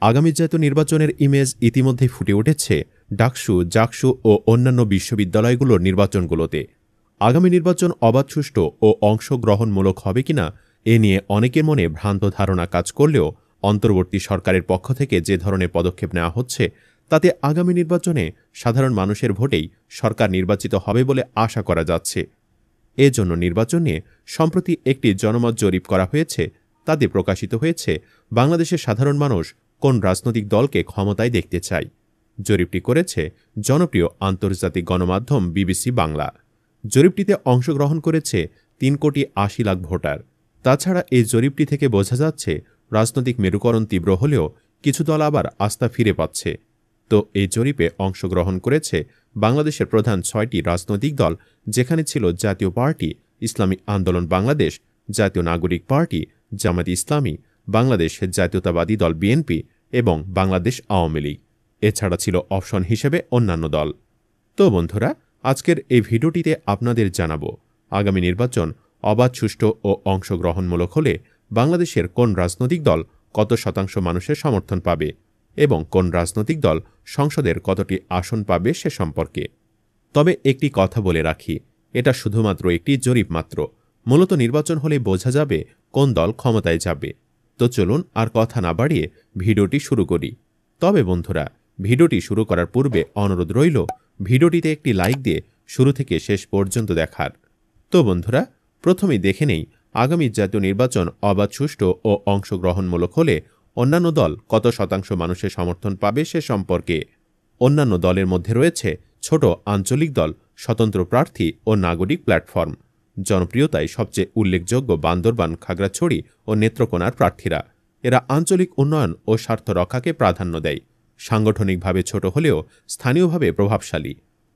আগামী জাতীয় নির্বাচনের ইমেজ ইতিমধ্যেই ফুটে উঠেছে ডাকসু, জাকসু ও অন্যান্য বিশ্ববিদ্যালয়গুলোর নির্বাচনগুলোতে। আগামী নির্বাচন অবাধ, সুষ্ঠু ও অংশগ্রহণমূলক হবে কিনা এ নিয়ে অনেকের মনে ভ্রান্ত ধারণা কাজ করলেও অন্তর্বর্তী সরকারের পক্ষ থেকে যে ধরনের পদক্ষেপ নেওয়া হচ্ছে তাতে আগামী নির্বাচনে সাধারণ মানুষের ভোটেই সরকার নির্বাচিত হবে বলে আশা করা যাচ্ছে। এজন্য নির্বাচন নিয়ে সম্প্রতি একটি জনমত জরিপ করা হয়েছে। তাতে প্রকাশিত হয়েছে বাংলাদেশের সাধারণ মানুষ কোন রাজনৈতিক দলকে ক্ষমতায় দেখতে চায়। জরিপটি করেছে জনপ্রিয় আন্তর্জাতিক গণমাধ্যম বিবিসি বাংলা। জরিপটিতে অংশগ্রহণ করেছে 3,80,00,000 ভোটার। তাছাড়া এই জরিপটি থেকে বোঝা যাচ্ছে রাজনৈতিক মেরুকরণ তীব্র হলেও কিছু দল আবার আস্থা ফিরে পাচ্ছে। তো এই জরিপে অংশগ্রহণ করেছে বাংলাদেশের প্রধান 6টি রাজনৈতিক দল, যেখানে ছিল জাতীয় পার্টি, ইসলামী আন্দোলন বাংলাদেশ, জাতীয় নাগরিক পার্টি, জামায়াতে ইসলামী, বাংলাদেশ জাতীয়তাবাদী দল বিএনপি এবং বাংলাদেশ আওয়ামী লীগ। এছাড়া ছিল অপশন হিসেবে অন্যান্য দল। তো বন্ধুরা, আজকের এই ভিডিওটিতে আপনাদের জানাবো আগামী নির্বাচন অবাধ, সুষ্ঠু ও অংশগ্রহণমূলক হলে বাংলাদেশের কোন রাজনৈতিক দল কত শতাংশ মানুষের সমর্থন পাবে এবং কোন রাজনৈতিক দল সংসদের কতটি আসন পাবে সে সম্পর্কে। তবে একটি কথা বলে রাখি, এটা শুধুমাত্র একটি জরিপ মাত্র। মূলত নির্বাচন হলে বোঝা যাবে কোন দল ক্ষমতায় যাবে। তো চলুন আর কথা না বাড়িয়ে ভিডিওটি শুরু করি। তবে বন্ধুরা, ভিডিওটি শুরু করার পূর্বে অনুরোধ রইল ভিডিওটিতে একটি লাইক দিয়ে শুরু থেকে শেষ পর্যন্ত দেখার। তো বন্ধুরা, প্রথমেই দেখে নেই আগামী জাতীয় নির্বাচন অবাধ, সুষ্ঠু ও অংশগ্রহণমূলক হলে অন্যান্য দল কত শতাংশ মানুষের সমর্থন পাবে সে সম্পর্কে। অন্যান্য দলের মধ্যে রয়েছে ছোট আঞ্চলিক দল, স্বতন্ত্র প্রার্থী ও নাগরিক প্ল্যাটফর্ম। জনপ্রিয়তায় সবচেয়ে উল্লেখযোগ্য বান্দরবান, খাগড়াছড়ি ও নেত্রকোনার প্রার্থীরা। এরা আঞ্চলিক উন্নয়ন ও স্বার্থ রক্ষাকে প্রাধান্য দেয়। সাংগঠনিকভাবে ছোট হলেও স্থানীয়ভাবে প্রভাবশালী।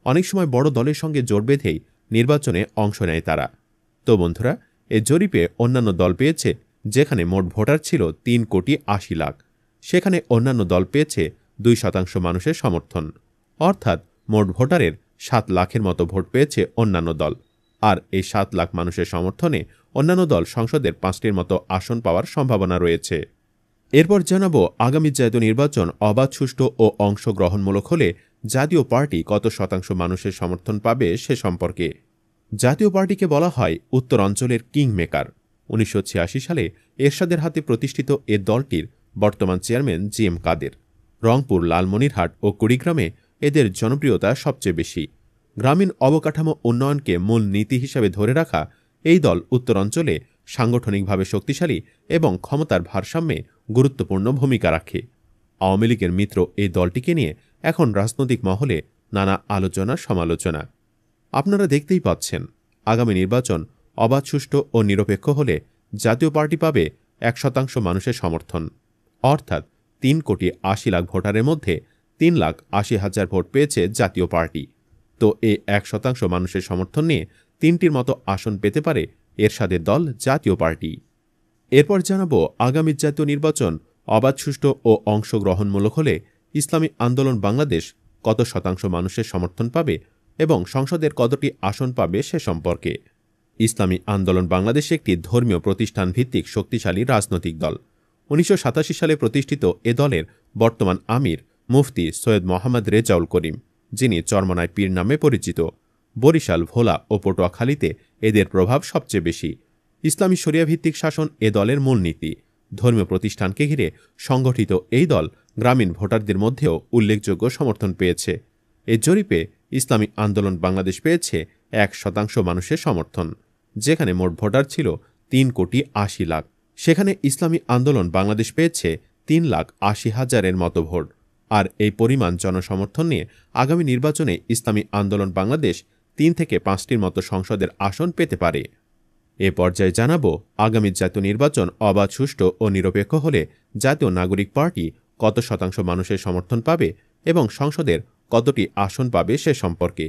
অনেক সময় বড় দলের সঙ্গে জোট বেঁধেই নির্বাচনে অংশ নেয় তারা। তো বন্ধুরা, এ জরিপে অন্যান্য দল পেয়েছে, যেখানে মোট ভোটার ছিল 3,80,00,000, সেখানে অন্যান্য দল পেয়েছে 2% মানুষের সমর্থন। অর্থাৎ মোট ভোটারের 7 লাখের মতো ভোট পেয়েছে অন্যান্য দল। আর এই 7 লাখ মানুষের সমর্থনে অন্যান্য দল সংসদের 5টির মতো আসন পাওয়ার সম্ভাবনা রয়েছে। এরপর জানাবো আগামী জাতীয় নির্বাচন অবাধ, সুষ্ঠু ও অংশগ্রহণমূলক হলে জাতীয় পার্টি কত শতাংশ মানুষের সমর্থন পাবে সে সম্পর্কে। জাতীয় পার্টিকে বলা হয় উত্তর অঞ্চলের কিং মেকার। 1986 সালে এরশাদের হাতে প্রতিষ্ঠিত এ দলটির বর্তমান চেয়ারম্যান জিএম কাদের। রংপুর, লালমনিরহাট ও কুড়িগ্রামে এদের জনপ্রিয়তা সবচেয়ে বেশি। গ্রামীণ অবকাঠামো উন্নয়নকে মূল নীতি হিসাবে ধরে রাখা এই দল উত্তরাঞ্চলে সাংগঠনিকভাবে শক্তিশালী এবং ক্ষমতার ভারসাম্যে গুরুত্বপূর্ণ ভূমিকা রাখে। আওয়ামী লীগের মিত্র এই দলটিকে নিয়ে এখন রাজনৈতিক মহলে নানা আলোচনা সমালোচনা। আপনারা দেখতেই পাচ্ছেন, আগামী নির্বাচন অবাধ, সুষ্ঠু ও নিরপেক্ষ হলে জাতীয় পার্টি পাবে 1% মানুষের সমর্থন। অর্থাৎ 3,80,00,000 ভোটারের মধ্যে 3,80,000 ভোট পেয়েছে জাতীয় পার্টি। তো এই 1% মানুষের সমর্থন নিয়ে 3টির মতো আসন পেতে পারে এরশাদের দল জাতীয় পার্টি। এরপর জানাবো আগামী জাতীয় নির্বাচন অবাধ, সুষ্ঠু ও অংশগ্রহণমূলক হলে ইসলামী আন্দোলন বাংলাদেশ কত শতাংশ মানুষের সমর্থন পাবে এবং সংসদের কতটি আসন পাবে সে সম্পর্কে। ইসলামী আন্দোলন বাংলাদেশ একটি ধর্মীয় প্রতিষ্ঠান ভিত্তিক শক্তিশালী রাজনৈতিক দল। 1987 সালে প্রতিষ্ঠিত এ দলের বর্তমান আমির মুফতি সৈয়দ মোহাম্মদ রেজাউল করিম, যিনি চরমনায় পীর নামে পরিচিত। বরিশাল, ভোলা ও পটুয়াখালীতে এদের প্রভাব সবচেয়ে বেশি। ইসলামী শরিয়া ভিত্তিক শাসন এ দলের মূলনীতি। ধর্মীয় প্রতিষ্ঠানকে ঘিরে সংগঠিত এই দল গ্রামীণ ভোটারদের মধ্যেও উল্লেখযোগ্য সমর্থন পেয়েছে। এই জরিপে ইসলামী আন্দোলন বাংলাদেশ পেয়েছে 1% মানুষের সমর্থন, যেখানে মোট ভোটার ছিল 3,80,00,000। সেখানে ইসলামী আন্দোলন বাংলাদেশ পেয়েছে 3,80,000-এর মতো ভোট। আর এই পরিমাণ জনসমর্থন নিয়ে আগামী নির্বাচনে ইসলামী আন্দোলন বাংলাদেশ 3 থেকে 5টির মতো সংসদের আসন পেতে পারে। এ পর্যায়ে জানাবো আগামী জাতীয় নির্বাচন অবাধ, সুষ্ঠু ও নিরপেক্ষ হলে জাতীয় নাগরিক পার্টি কত শতাংশ মানুষের সমর্থন পাবে এবং সংসদের কতটি আসন পাবে সে সম্পর্কে।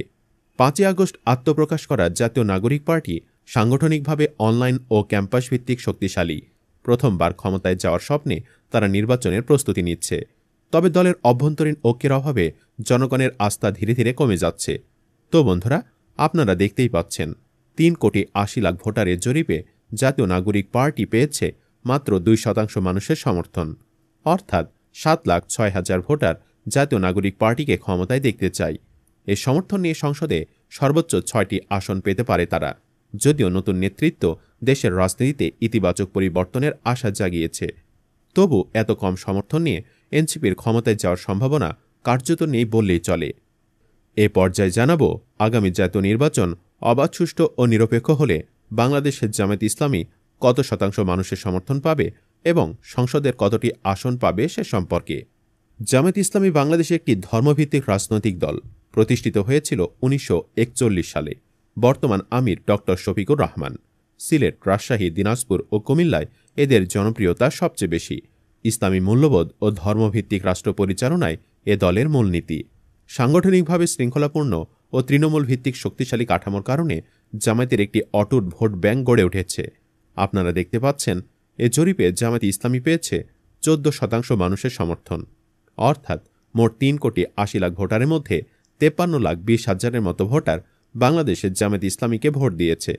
5ই আগস্ট আত্মপ্রকাশ করা জাতীয় নাগরিক পার্টি সাংগঠনিকভাবে অনলাইন ও ক্যাম্পাস ভিত্তিক শক্তিশালী। প্রথমবার ক্ষমতায় যাওয়ার স্বপ্নে তারা নির্বাচনের প্রস্তুতি নিচ্ছে। তবে দলের অভ্যন্তরীণ ঐক্যের অভাবে জনগণের আস্থা ধীরে ধীরে কমে যাচ্ছে। তো বন্ধুরা, আপনারা দেখতেই পাচ্ছেন 3,80,00,000 ভোটারের জরিপে জাতীয় নাগরিক পার্টি পেয়েছে মাত্র 2% মানুষের সমর্থন। অর্থাৎ 7,06,000 ভোটার জাতীয় নাগরিক পার্টিকে ক্ষমতায় দেখতে চায়। এই সমর্থন নিয়ে সংসদে সর্বোচ্চ 6টি আসন পেতে পারে তারা। যদিও নতুন নেতৃত্ব দেশের রাজনীতিতে ইতিবাচক পরিবর্তনের আশা জাগিয়েছে, তবু এত কম সমর্থন নিয়ে এনসিপির ক্ষমতায় যাওয়ার সম্ভাবনা কার্যত নেই বললেই চলে। এ পর্যায়ে জানাবো, আগামী জাতীয় নির্বাচন অবাধ, সুষ্ঠু ও নিরপেক্ষ হলে বাংলাদেশের জামায়াত ইসলামী কত শতাংশ মানুষের সমর্থন পাবে এবং সংসদের কতটি আসন পাবে সে সম্পর্কে। জামায়াত ইসলামী বাংলাদেশে একটি ধর্মভিত্তিক রাজনৈতিক দল। প্রতিষ্ঠিত হয়েছিল 1941 সালে। বর্তমান আমির ড. শফিকুর রহমান। সিলেট, রাজশাহী, দিনাজপুর ও কুমিল্লায় এদের জনপ্রিয়তা সবচেয়ে বেশি। ইসলামী মূল্যবোধ ও ধর্মভিত্তিক রাষ্ট্র পরিচালনায় এ দলের মূলনীতি। সাংগঠনিকভাবে শৃঙ্খলাপূর্ণ ও তৃণমূল ভিত্তিক শক্তিশালী কাঠামোর কারণে জামায়াতের একটি অটুট ভোট ব্যাংক গড়ে উঠেছে। আপনারা দেখতে পাচ্ছেন, এ জরিপে জামায়াত ইসলামী পেয়েছে 14% মানুষের সমর্থন, অর্থাৎ মোট 3,80,00,000 ভোটারের মধ্যে 53,20,000-এর মতো ভোটার বাংলাদেশের জামায়াত ইসলামীকে ভোট দিয়েছে।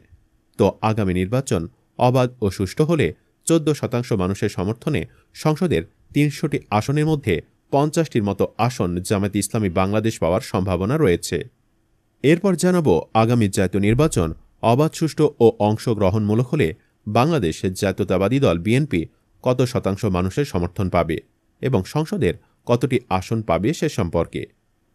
তো আগামী নির্বাচন অবাধ ও সুষ্ঠু হলে 14% মানুষের সমর্থনে সংসদের 300টি আসনের মধ্যে 50টির মতো আসন জামায়াত ইসলামী বাংলাদেশ পাওয়ার সম্ভাবনা রয়েছে। এরপর জানাবো, আগামী জাতীয় নির্বাচন অবাধ, সুষ্ঠু ও অংশগ্রহণমূলক হলে বাংলাদেশের জাতীয়তাবাদী দল বিএনপি কত শতাংশ মানুষের সমর্থন পাবে এবং সংসদের কতটি আসন পাবে সে সম্পর্কে।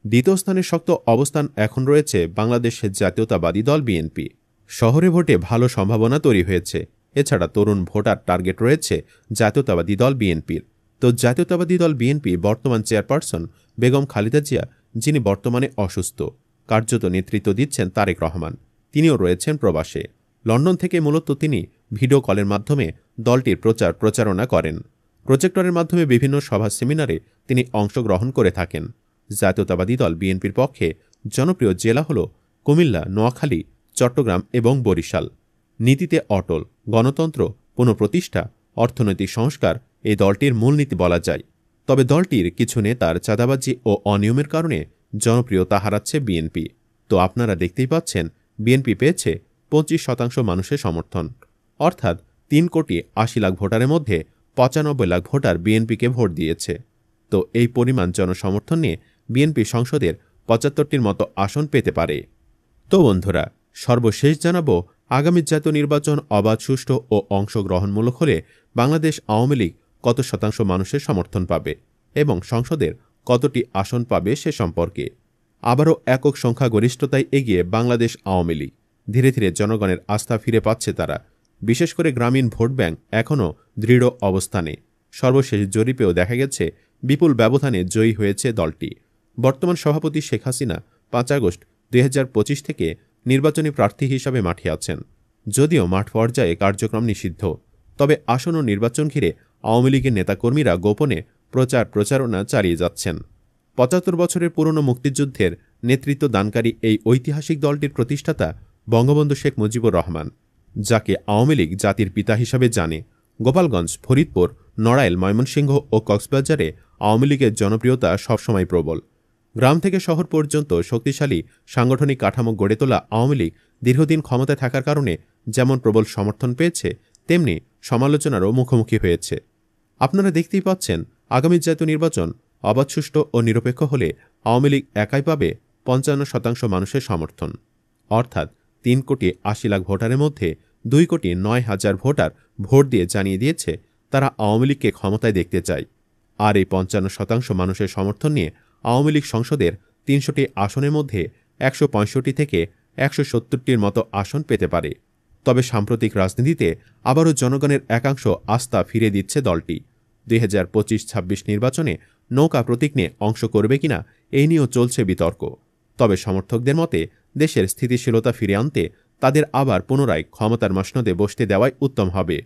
দ্বিতীয় স্থানে শক্ত অবস্থান এখন রয়েছে বাংলাদেশের জাতীয়তাবাদী দল বিএনপি। শহরে ভোটে ভালো সম্ভাবনা তৈরি হয়েছে। এছাড়া তরুণ ভোটার টার্গেট রয়েছে জাতীয়তাবাদী দল বিএনপির। তো জাতীয়তাবাদী দল বিএনপি বর্তমান চেয়ারপারসন বেগম খালেদা জিয়া, যিনি বর্তমানে অসুস্থ, কার্যত নেতৃত্ব দিচ্ছেন তারেক রহমান। তিনিও রয়েছেন প্রবাসে। লন্ডন থেকে মূলত তিনি ভিডিও কলের মাধ্যমে দলটির প্রচারণা করেন। প্রজেক্টরের মাধ্যমে বিভিন্ন সভা সেমিনারে তিনি অংশগ্রহণ করে থাকেন। জাতীয়তাবাদী দল বিএনপির পক্ষে জনপ্রিয় জেলা হল কুমিল্লা, নোয়াখালী, চট্টগ্রাম এবং বরিশাল। নীতিতে অটল, গণতন্ত্র, পুনঃপ্রতিষ্ঠা, অর্থনৈতিক সংস্কার এই দলটির মূলনীতি বলা যায়। তবে দলটির কিছু নেতার চাঁদাবাজি ও অনিয়মের কারণে জনপ্রিয়তা হারাচ্ছে বিএনপি। তো আপনারা দেখতেই পাচ্ছেন, বিএনপি পেয়েছে 25% মানুষের সমর্থন, অর্থাৎ 3,80,00,000 ভোটারের মধ্যে 95,00,000 ভোটার বিএনপিকে ভোট দিয়েছে। তো এই পরিমাণ জনসমর্থন নিয়ে বিএনপি সংসদের 75টির মতো আসন পেতে পারে। তো বন্ধুরা, সর্বশেষ জানাবো, আগামী জাতীয় নির্বাচন অবাধ, সুষ্ঠু ও অংশগ্রহণমূলক হলে বাংলাদেশ আওয়ামী লীগ কত শতাংশ মানুষের সমর্থন পাবে এবং সংসদের কতটি আসন পাবে সে সম্পর্কে। আবারও একক সংখ্যাগরিষ্ঠতায় এগিয়ে বাংলাদেশ আওয়ামী লীগ। ধীরে ধীরে জনগণের আস্থা ফিরে পাচ্ছে তারা। বিশেষ করে গ্রামীণ ভোট ব্যাংক এখনও দৃঢ় অবস্থানে। সর্বশেষ জরিপেও দেখা গেছে বিপুল ব্যবধানে জয়ী হয়েছে দলটি। বর্তমান সভাপতি শেখ হাসিনা 5 আগস্ট 2025 থেকে নির্বাচনী প্রার্থী হিসাবে মাঠে আছেন। যদিও মাঠ পর্যায়ে কার্যক্রম নিষিদ্ধ, তবে আসন্ন নির্বাচন ঘিরে আওয়ামী লীগের নেতাকর্মীরা গোপনে প্রচারণা চালিয়ে যাচ্ছেন। 75 বছরের পুরনো মুক্তিযুদ্ধের নেতৃত্ব দানকারী এই ঐতিহাসিক দলটির প্রতিষ্ঠাতা বঙ্গবন্ধু শেখ মুজিবুর রহমান, যাকে আওয়ামী লীগ জাতির পিতা হিসাবে জানে। গোপালগঞ্জ, ফরিদপুর, নড়াইল, ময়মনসিংহ ও কক্সবাজারে আওয়ামী লীগের জনপ্রিয়তা সবসময় প্রবল। গ্রাম থেকে শহর পর্যন্ত শক্তিশালী সাংগঠনিক কাঠামো গড়ে তোলা আওয়ামী লীগ দীর্ঘদিন ক্ষমতায় থাকার কারণে যেমন প্রবল সমর্থন পেয়েছে, তেমনি সমালোচনারও মুখোমুখি হয়েছে। আপনারা দেখতেই পাচ্ছেন, আগামী জাতীয় নির্বাচন অবাধ, সুষ্ঠু ও নিরপেক্ষ হলে আওয়ামী লীগ একাই পাবে 55% মানুষের সমর্থন, অর্থাৎ 3,80,00,000 ভোটারের মধ্যে 2,09,000 ভোটার ভোট দিয়ে জানিয়ে দিয়েছে তারা আওয়ামী লীগকে ক্ষমতায় দেখতে চায়। আর এই 55% মানুষের সমর্থন নিয়ে আওয়ামী লীগ সংসদের 300টি আসনের মধ্যে 165 থেকে 170টির মতো আসন পেতে পারে। তবে সাম্প্রতিক রাজনীতিতে আবারও জনগণের একাংশ আস্থা ফিরে দিচ্ছে দলটি। 2025-26 নির্বাচনে নৌকা প্রতীক নিয়ে অংশ করবে কিনা এই নিয়েও চলছে বিতর্ক। তবে সমর্থকদের মতে দেশের স্থিতিশীলতা ফিরে আনতে তাদের আবার পুনরায় ক্ষমতার মসনদে বসতে দেওয়াই উত্তম হবে।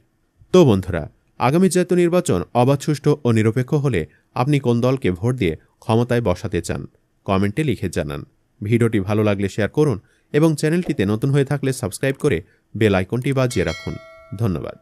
তো বন্ধুরা, আগামী জাতীয় নির্বাচন অবাধ, সুষ্ঠু ও নিরপেক্ষ হলে আপনি কোন দলকে ভোট দিয়ে ক্ষমতায় বসাতে চান কমেন্টে লিখে জানান। ভিডিওটি ভালো লাগলে শেয়ার করুন এবং চ্যানেলটিতে নতুন হয়ে থাকলে সাবস্ক্রাইব করে বেল আইকনটি বাজিয়ে রাখুন। ধন্যবাদ।